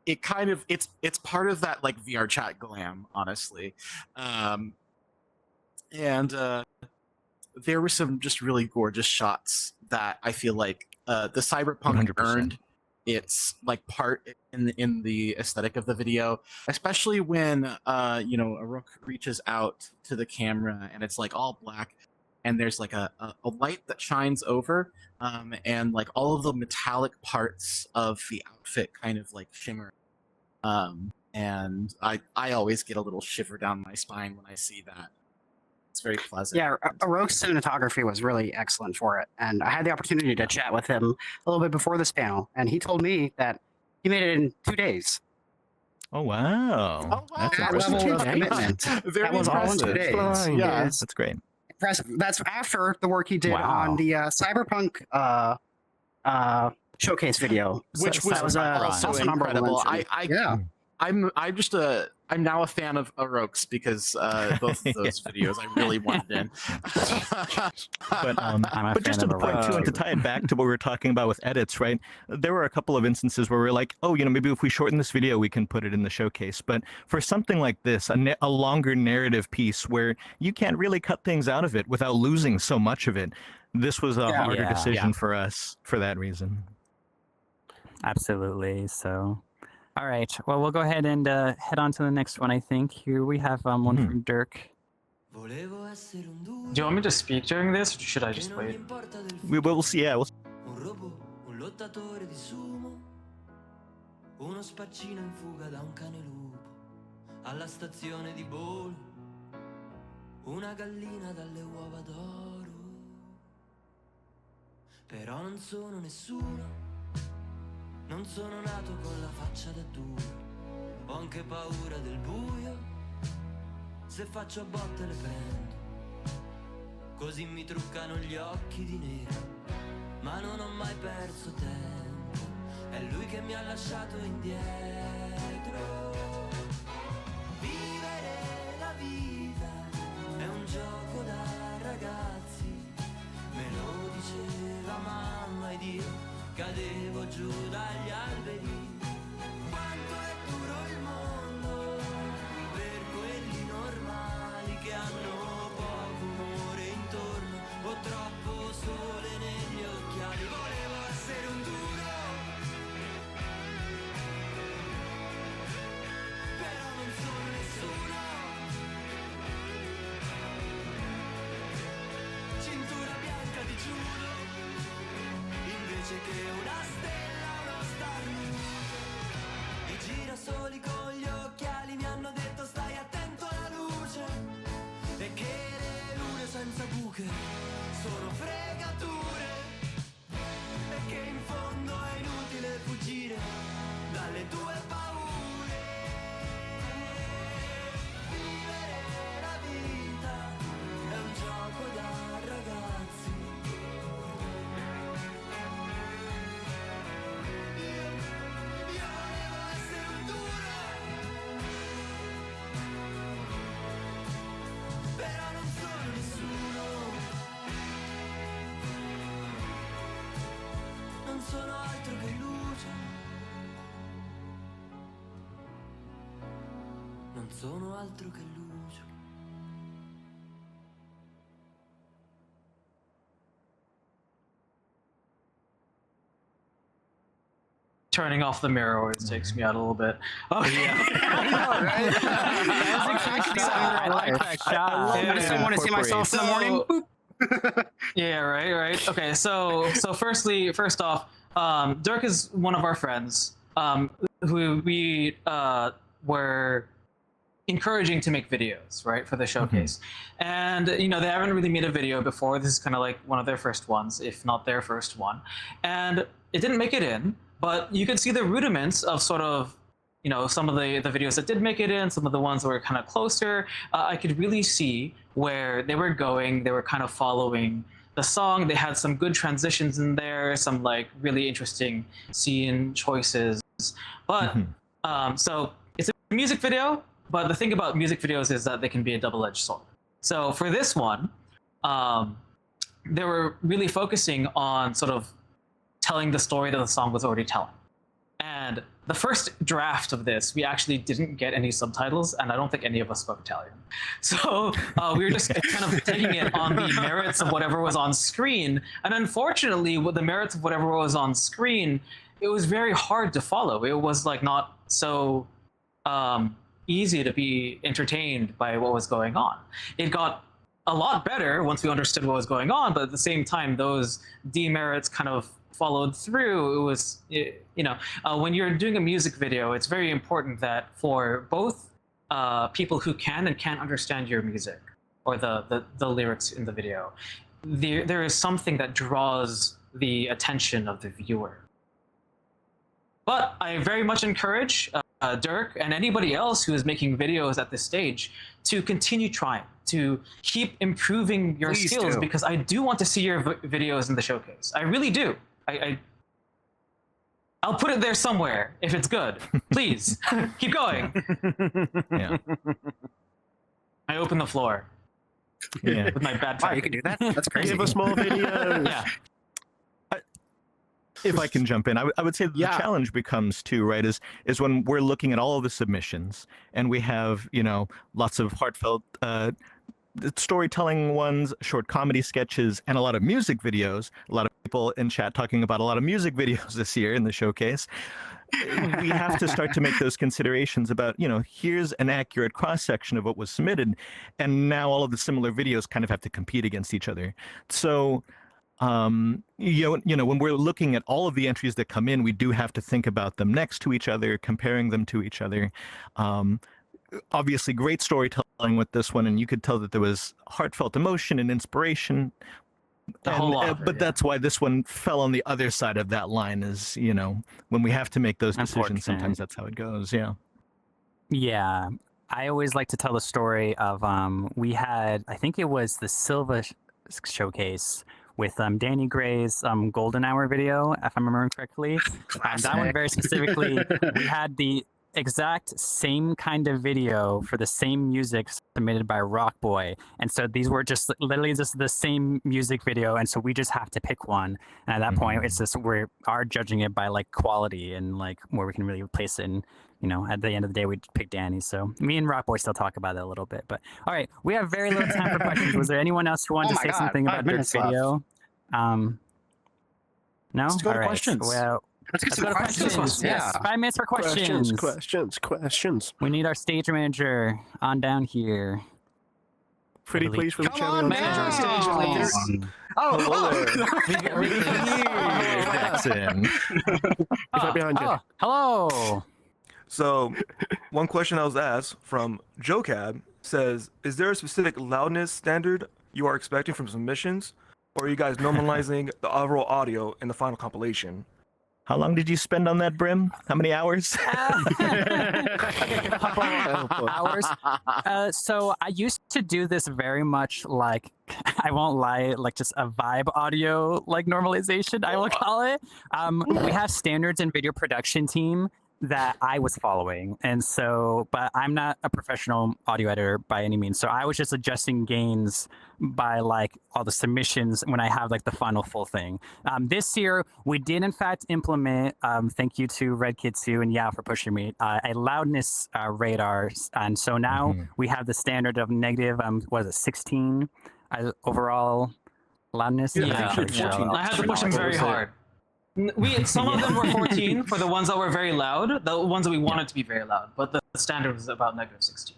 F: it kind of it's part of that like VR chat glam, honestly. There were some just really gorgeous shots that I feel like the cyberpunk
D: 100%.
F: earned its like part in the aesthetic of the video, especially when a rook reaches out to the camera and it's like all black and there's like a light that shines over, and like all of the metallic parts of the outfit kind of like shimmer, and I always get a little shiver down my spine when I see that. It's very pleasant.
B: Yeah, Aroke's cinematography was really excellent for it. And I had the opportunity to chat with him a little bit before this panel, and he told me that he made it in 2 days.
D: Oh, wow. That's
B: That
D: impressive.
B: level of commitment.
F: Very
B: That was all in 2
F: impressive.
B: days.
F: Yeah.
D: That's great.
B: Impressive. That's after the work he did on the Cyberpunk showcase video,
F: Which was
B: that was
F: also
B: also an honorable
F: incredible.
B: mention.
F: I'm now a fan of Arox because both of those videos I really wanted in.
D: But just to the point too, and to tie it back to what we were talking about with edits, right? There were a couple of instances where we're like, oh, maybe if we shorten this video, we can put it in the showcase. But for something like this, a longer narrative piece where you can't really cut things out of it without losing so much of it, this was a harder decision for us for that reason.
A: Absolutely. So, all right. Well, we'll go ahead and head on to the next one, I think. Here we have one from Dirk.
C: Do you want me to speak during this, or should I just wait?
D: We'll see. Yeah.
J: Un robot, un lottatore di sumo, uno spaccino in fuga da un cane lupo, alla stazione di Bolo, una gallina dalle uova d'oro. Però non sono nessuno, non sono nato con la faccia da duro, ho anche paura del buio, se faccio a botte le prendo, così mi truccano gli occhi di nero, ma non ho mai perso tempo, è lui che mi ha lasciato indietro. Vivere la vita è un Dio, cadevo giù dagli alberi. Quanto è duro il mondo per quelli normali che hanno poco umore intorno o troppo sole negli occhiali. Volevo essere un duro, però non sono nessuno. Cintura bianca di judo, invece che una stella, uno starnuto. I girasoli con gli occhiali mi hanno detto stai attento alla luce, e che le lune senza buche sono fregature, e che in fondo è inutile fuggire dalle tue paure. Vivere la vita è un gioco da ragazzi. Io volevo essere un duro, però non sono nessuno. Non sono altro che luce. Non sono altro che luce.
C: Turning off the mirror always takes me out a little bit. Okay.
A: I like that shot.
B: I just don't want to see myself in the morning. Boop.
C: Yeah, right. Okay, so first off, Dirk is one of our friends who we were encouraging to make videos, right, for the showcase. And they haven't really made a video before. This is kind of like one of their first ones, if not their first one. And it didn't make it in, but you could see the rudiments of sort of some of the videos that did make it in, some of the ones that were kind of closer. I could really see where they were going. They were kind of following the song. They had some good transitions in there, some like really interesting scene choices. But so it's a music video, but the thing about music videos is that they can be a double-edged sword. So for this one, they were really focusing on sort of telling the story that the song was already telling. And the first draft of this, we actually didn't get any subtitles, and I don't think any of us spoke Italian. So we were just kind of taking it on the merits of whatever was on screen. And unfortunately, with the merits of whatever was on screen, it was very hard to follow. It was like not so easy to be entertained by what was going on. It got a lot better once we understood what was going on, but at the same time, those demerits kind of followed through. It was, when you're doing a music video, it's very important that for both people who can and can't understand your music or the lyrics in the video, there is something that draws the attention of the viewer. But I very much encourage Dirk and anybody else who is making videos at this stage to continue trying, to keep improving your
B: Please
C: skills,
B: do.
C: because I do want to see your videos in the showcase. I really do. I'll put it there somewhere if it's good. Please keep going.
D: Yeah.
C: I open the floor
D: Yeah.
C: with my bad
B: Wow,
C: track.
B: you can do that? That's crazy.
E: Give us more videos.
C: Yeah.
D: If I can jump in, I would say the challenge becomes too, right, is when we're looking at all of the submissions and we have, lots of heartfelt storytelling ones, short comedy sketches, and a lot of music videos. A lot of people in chat talking about a lot of music videos this year in the showcase. We have to start to make those considerations about, here's an accurate cross-section of what was submitted, and now all of the similar videos kind of have to compete against each other. So when we're looking at all of the entries that come in, we do have to think about them next to each other, comparing them to each other. Obviously, great storytelling with this one, and you could tell that there was heartfelt emotion and inspiration. But that's why this one fell on the other side of that line, is, when we have to make those decisions, sometimes that's how it goes. Yeah.
A: Yeah. I always like to tell the story of we had, I think it was the Silva showcase with Danny Gray's Golden Hour video, if I'm remembering correctly. That one very specifically, we had the exact same kind of video for the same music submitted by Rock Boy. And so these were just literally just the same music video. And so we just have to pick one. And at that point, it's just we are judging it by like quality and like where we can really place it in. You know, at the end of the day, we pick Danny. So me and Rock Boy still talk about it a little bit. But all right, we have very little time for questions. Was there anyone else who wanted to say something about this video? No?
F: Let's go
A: all
F: to
A: right.
F: questions.
A: Well,
B: Let's get
A: let's go to questions. Yes, 5 minutes for questions.
E: Questions.
A: We need our stage manager on down here.
E: Pretty please for the
B: Come
E: cherry
B: on,
E: on
B: manager
E: top.
B: stage, please. Oh,
D: Jackson.
E: He's right behind you.
A: Oh, hello.
K: So, one question I was asked from Joe Cab says, is there a specific loudness standard you are expecting from submissions? Or are you guys normalizing the overall audio in the final compilation?
D: How long did you spend on that, Brim? How many hours?
A: Hours. So I used to do this very much like, I won't lie, like just a vibe audio like normalization, I will call it. We have standards in video production team that I was following. And so, but I'm not a professional audio editor by any means. So I was just adjusting gains by like all the submissions when I have like the final full thing. This year, we did in fact implement, thank you to Red Kid 2 and Yao for pushing me, a loudness radar. And so now we have the standard of negative, what is it, 16 overall loudness?
C: Yeah, I had to push him very hard. Some of them were 14 for the ones that were very loud, the ones that we wanted to be very loud, but the standard was about negative 16.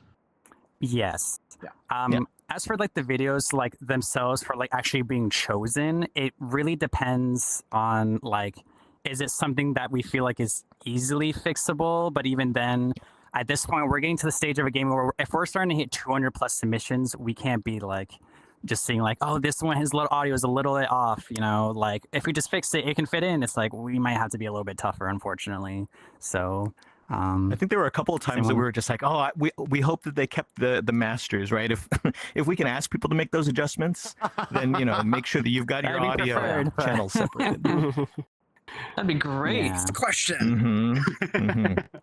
A: Yes.
C: Yeah.
A: As for like the videos like themselves for like actually being chosen, it really depends on like, is it something that we feel like is easily fixable? But even then, at this point, we're getting to the stage of a game where if we're starting to hit 200 plus submissions, we can't be like, just seeing like, oh, this one, his little audio is a little bit off, you know, like if we just fix it, it can fit in. It's like, we might have to be a little bit tougher, unfortunately. So,
D: I think there were a couple of times that we were just like, oh, we hope that they kept the masters, right? If we can ask people to make those adjustments, then, you know, make sure that you've got your audio channels separated.
C: That'd be great.
B: It's the question.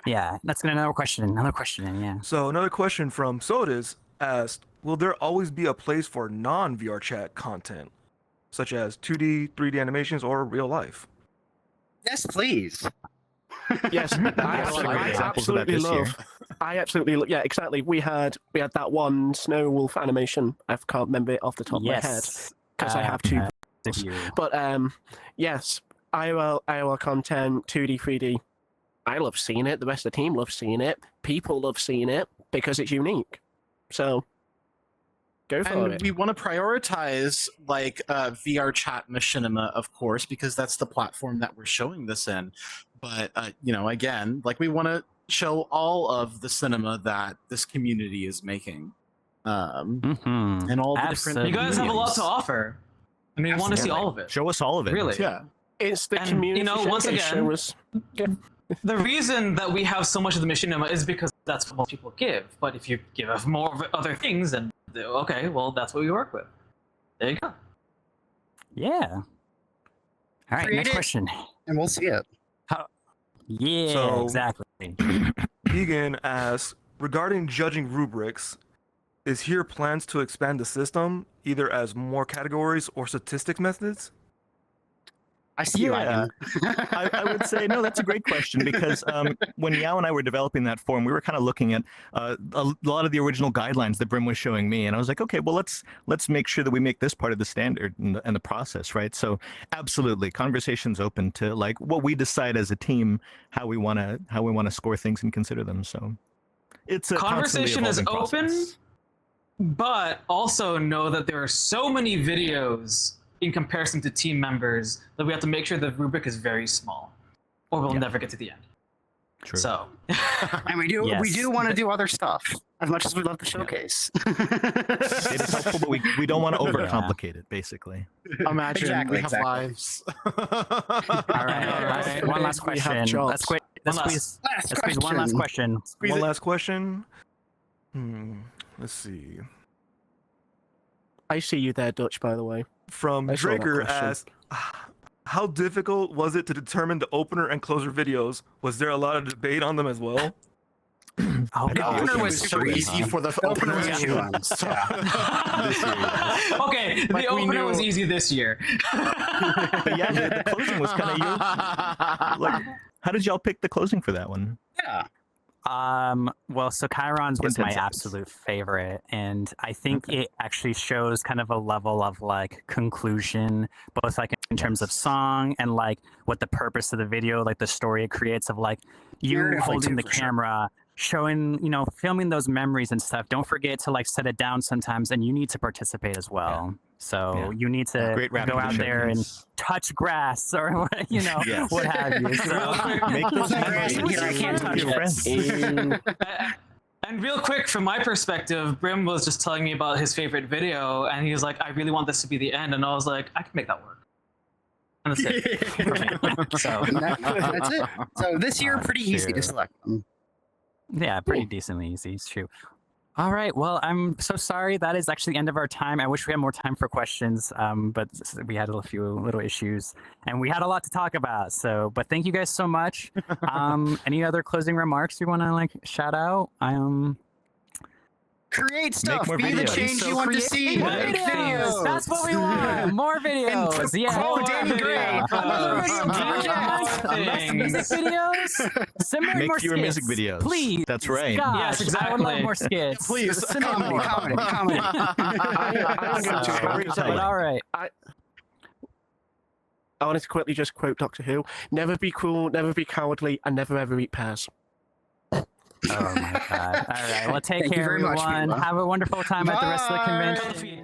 A: Yeah, that's another question. Yeah.
K: So another question from Sodas asked, will there always be a place for non-VR chat content, such as 2D, 3D animations, or real life?
B: Yes, please.
E: Yes, I absolutely love. Yeah, exactly. We had that one Snow Wolf animation. I can't remember it off the top of my head because I have two. But yes, IOL content, 2D, 3D. I love seeing it. The rest of the team loves seeing it. People love seeing it because it's unique. So go for it.
F: And we want to prioritize like VR chat machinima, of course, because that's the platform that we're showing this in. But you know, again, like we want to show all of the cinema that this community is making, and all the different.
C: You guys have a lot to offer. I mean, we want to see all of it.
D: Show us all of it.
C: Really?
F: Yeah.
E: It's the community.
C: You know, once again, the reason that we have so much of the machinima is because that's what most people give. But if you give us more of other things, then okay, well, that's what we work with. There you go.
A: Yeah. All right,
B: Create
A: next
B: it,
A: question.
B: and we'll see it.
A: Yeah,
K: So-
A: exactly.
K: Egan asks, regarding judging rubrics, is here plans to expand the system, either as more categories or statistic methods?
B: I see you, Ivan.
D: I would say no. That's a great question because when Yao and I were developing that form, we were kind of looking at a lot of the original guidelines that Brim was showing me, and I was like, okay, well, let's make sure that we make this part of the standard and the process, right? So, absolutely, conversations open to like what we decide as a team, how we want to score things and consider them. So, it's a
C: Conversation is
D: constantly evolving
C: open,
D: process.
C: but also know that there are so many videos in comparison to team members that we have to make sure the rubric is very small, or we'll never get to the end.
D: True.
C: So,
B: And we do want to do other stuff as much as we love the showcase.
D: It is helpful, but we don't want to overcomplicate it. Basically,
F: Imagine
B: Exactly,
F: we have
B: exactly.
F: lives.
A: All right. One last
E: We have
A: question.
E: jobs.
A: Let's squeeze one last question.
K: One last question. Let's see.
E: I see you there, Dutch. By the way.
K: From
E: I saw that
K: Draker
E: question.
K: asked, how difficult was it to determine the opener and closer videos? Was there a lot of debate on them as well?
A: Oh,
B: The
A: God.
B: opener
E: It
B: was
E: so
B: super
E: easy
B: easy.
E: for the
B: The opener was
E: opener.
B: easy ones. Yeah.
C: Okay,
E: Like,
C: the
E: we
C: opener
E: knew-
C: was easy this year.
D: But yeah, the closing was kind of you. Like, how did y'all pick the closing for that one?
B: Yeah.
A: Well, so Chiron's was
D: 10
A: my
D: seconds.
A: absolute favorite, and I think it actually shows kind of a level of like conclusion, both like in terms of song and like what the purpose of the video, like the story it creates of like you
B: Narratively
A: holding
B: too,
A: the
B: for sure.
A: camera, showing, filming those memories and stuff. Don't forget to like set it down sometimes, and you need to participate as well. So
D: Yeah.
A: you need to
D: Great wrap
A: go
D: up
A: out
D: the
A: there and
D: showcase.
A: touch grass or
D: Yes.
A: what have you. So.
C: Real quick,
D: Make those
B: There's no
D: memories
B: grass in here, I can't
D: with
B: touch
D: your
B: it.
D: friends.
C: and real quick, from my perspective, Brim was just telling me about his favorite video, and he was like, "I really want this to be the end," and I was like, "I can make that work." And that's it. For me. So
B: That's it. So this year, pretty easy to
A: Shoot.
B: select them.
A: Yeah, pretty decently easy. It's true. All right. Well, I'm so sorry. That is actually the end of our time. I wish we had more time for questions, but we had a few little issues, and we had a lot to talk about. So, but thank you guys so much. Any other closing remarks you want to like shout out?
B: Create stuff.
D: more
B: Be the
D: videos.
B: change
A: So
B: you want to
A: create
B: see.
A: more
B: Make
A: videos. That's what we want. More videos.
B: And
A: Yeah.
B: quote
A: More
B: Danny Gray.
A: videos.
B: Another video project.
A: Less music videos. Similar
D: Make
A: more
D: fewer music
A: skits.
D: videos.
A: Please.
D: That's right.
A: Gosh,
C: Yes,
A: I would love
C: exactly.
A: more skits.
F: Please.
B: Comedy, comedy.
E: I'm going to
A: But all right.
E: I wanted to quickly just quote Doctor Who: "Never be cruel, never be cowardly, and never ever eat pears."
A: Oh my God. All right. Well, take
B: Thank you
A: care,
B: very much,
A: everyone.
B: Viva.
A: Have a wonderful time at the rest of the
B: Bye.
A: convention.